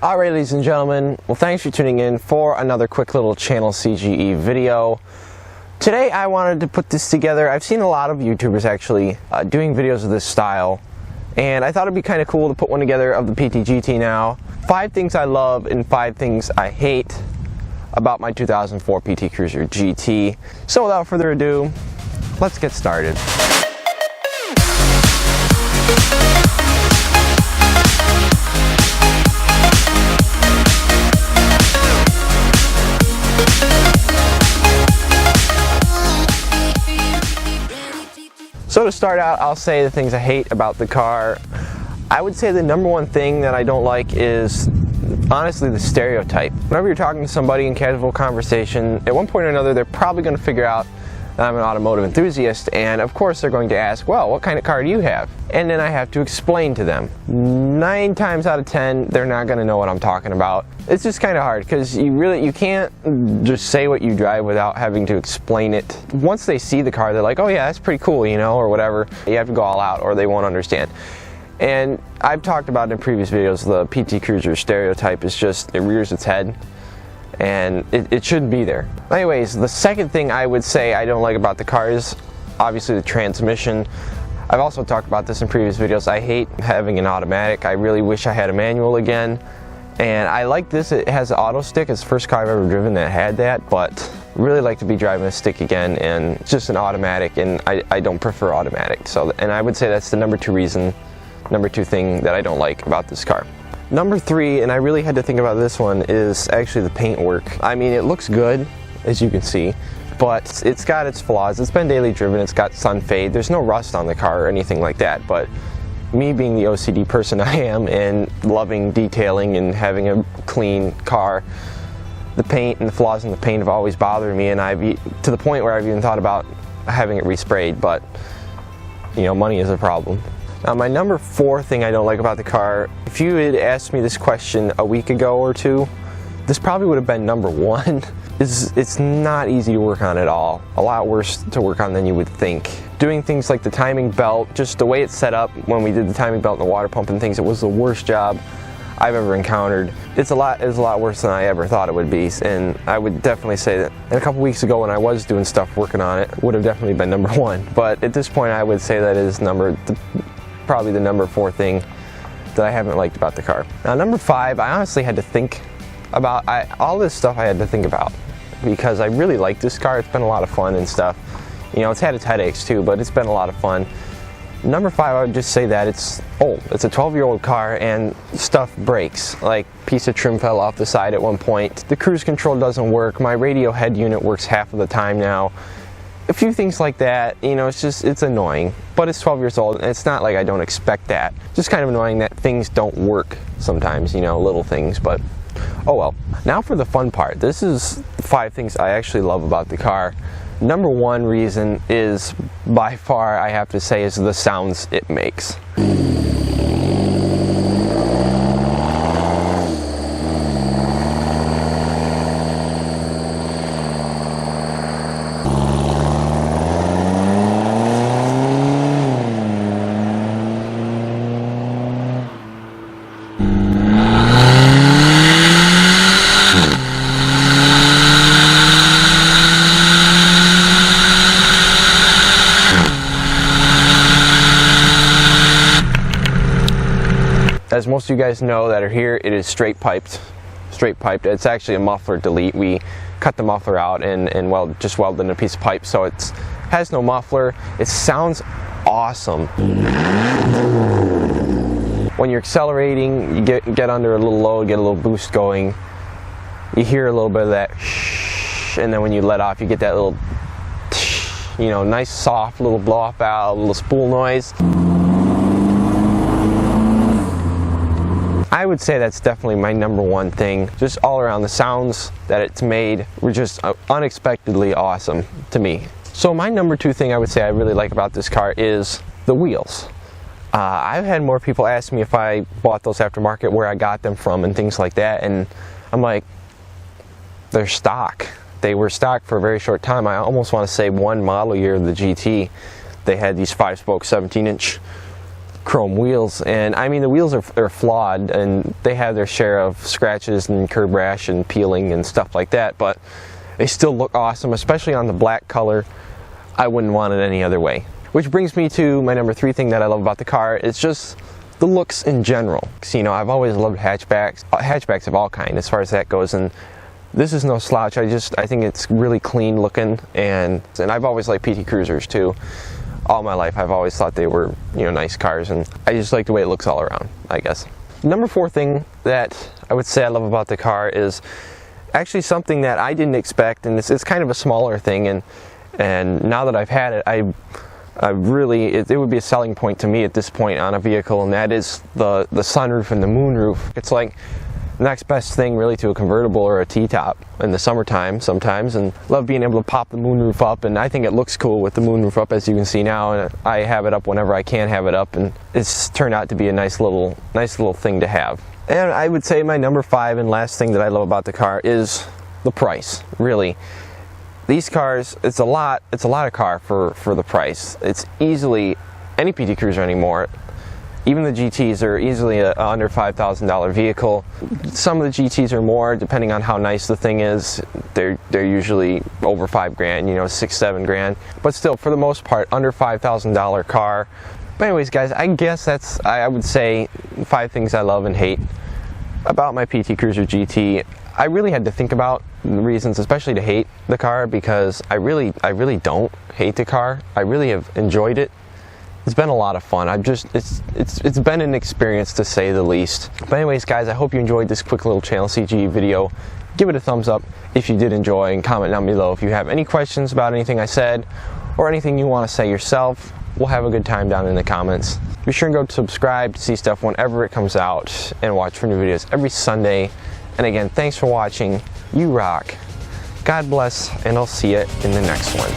Alright, ladies and gentlemen, well, thanks for tuning in for another quick little channel C.G.E video. Today I wanted to put this together. I've seen a lot of YouTubers actually doing videos of this style, and I thought it'd be kind of cool to put one together of the PT-GT now. 5 things I love and 5 things I hate about my 2004 PT Cruiser GT. So without further ado, let's get started. So to start out, I'll say the things I hate about the car. I would say the number one thing that I don't like is honestly the stereotype. Whenever you're talking to somebody in casual conversation, at one point or another they're probably going to figure out that I'm an automotive enthusiast, and of course they're going to ask, well, what kind of car do you have? And then I have to explain to them. 9 times out of 10 they're not going to know what I'm talking about. It's just kind of hard because you can't just say what you drive without having to explain it. Once they see the car, they're like, oh yeah, that's pretty cool, you know, or whatever. You have to go all out or they won't understand. And I've talked about in previous videos, the PT Cruiser stereotype is just, it rears its head, and it shouldn't be there. Anyways, the second thing I would say I don't like about the car is obviously the transmission. I've also talked about this in previous videos. I hate having an automatic. I really wish I had a manual again. And I like this, it has an auto stick. It's the first car I've ever driven that had that, but really like to be driving a stick again, and it's just an automatic, and I don't prefer automatic. So, and I would say that's the number 2 thing that I don't like about this car. Number 3, and I really had to think about this one, is actually the paint work. I mean, it looks good, as you can see, but it's got its flaws. It's been daily driven, it's got sun fade. There's no rust on the car or anything like that, but me being the OCD person I am and loving detailing and having a clean car, the paint and the flaws in the paint have always bothered me, and to the point where I've even thought about having it resprayed, but you know, money is a problem. Now, my number 4 thing I don't like about the car, if you had asked me this question a week ago or 2, this probably would have been number 1. It's not easy to work on at all. A lot worse to work on than you would think. Doing things like the timing belt, just the way it's set up when we did the timing belt and the water pump and things, it was the worst job I've ever encountered. It's a lot worse than I ever thought it would be, and I would definitely say that. And a couple weeks ago when I was doing stuff working on it, would have definitely been number 1. But at this point I would say that is probably the number 4 thing that I haven't liked about the car. Now, number 5, I honestly had to think about, all this stuff I had to think about, because I really like this car. It's been a lot of fun and stuff. You know, it's had its headaches too, but it's been a lot of fun. Number 5, I would just say that it's old. It's a 12-year-old car and stuff breaks. Like, piece of trim fell off the side at one point. The cruise control doesn't work. My radio head unit works half of the time now. A few things like that, you know, it's annoying, but it's 12 years old, and it's not like I don't expect that. Just kind of annoying that things don't work sometimes, you know, little things, but oh well. Now for the fun part. This is 5 things I actually love about the car. Number 1 reason is, by far, I have to say, is the sounds it makes. As most of you guys know that are here, it is straight piped. It's actually a muffler delete. We cut the muffler out and just welded in a piece of pipe, so it has no muffler. It sounds awesome. When you're accelerating, you get under a little load, get a little boost going. You hear a little bit of that shh, and then when you let off, you get that little, you know, nice soft little blow off valve, little spool noise. I would say that's definitely my number 1 thing. Just all around, the sounds that it's made were just unexpectedly awesome to me. So my number 2 thing I would say I really like about this car is the wheels. I've had more people ask me if I bought those aftermarket, where I got them from and things like that, and I'm like, they're stock. They were stock for a very short time. I almost want to say one model year of the GT, they had these 5-spoke 17-inch chrome wheels, and I mean the wheels are flawed and they have their share of scratches and curb rash and peeling and stuff like that, but they still look awesome, especially on the black color. I wouldn't want it any other way. Which brings me to my number 3 thing that I love about the car. It's just the looks in general. So, you know, I've always loved hatchbacks of all kinds as far as that goes, and this is no slouch. I think it's really clean looking, and I've always liked PT Cruisers too. All my life I've always thought they were, you know, nice cars, and I just like the way it looks all around, I guess. Number 4 thing that I would say I love about the car is actually something that I didn't expect, and it's kind of a smaller thing, and now that I've had it, it would be a selling point to me at this point on a vehicle, and that is the sunroof and the moonroof. It's like the next best thing really to a convertible or a T-top in the summertime sometimes, and love being able to pop the moonroof up, and I think it looks cool with the moonroof up, as you can see now, and I have it up whenever I can have it up, and it's turned out to be a nice little thing to have. And I would say my number 5 and last thing that I love about the car is the price, really. These cars, it's a lot of car for the price. It's easily any PT Cruiser anymore. Even the GTs are easily a under $5,000 vehicle. Some of the GTs are more, depending on how nice the thing is. They're usually over $5 grand, you know, $6-7 grand. But still, for the most part, under $5,000 car. But anyways, guys, I guess I would say 5 things I love and hate about my PT Cruiser GT. I really had to think about the reasons, especially to hate the car, because I really don't hate the car. I really have enjoyed it. It's been a lot of fun. It's been an experience, to say the least. But anyways, guys, I hope you enjoyed this quick little channel C.G.E video. Give it a thumbs up if you did enjoy, and comment down below if you have any questions about anything I said or anything you want to say yourself. We'll have a good time down in the comments. Be sure and go subscribe to see stuff whenever it comes out, and watch for new videos every Sunday. And again, thanks for watching. You rock. God bless, and I'll see you in the next one.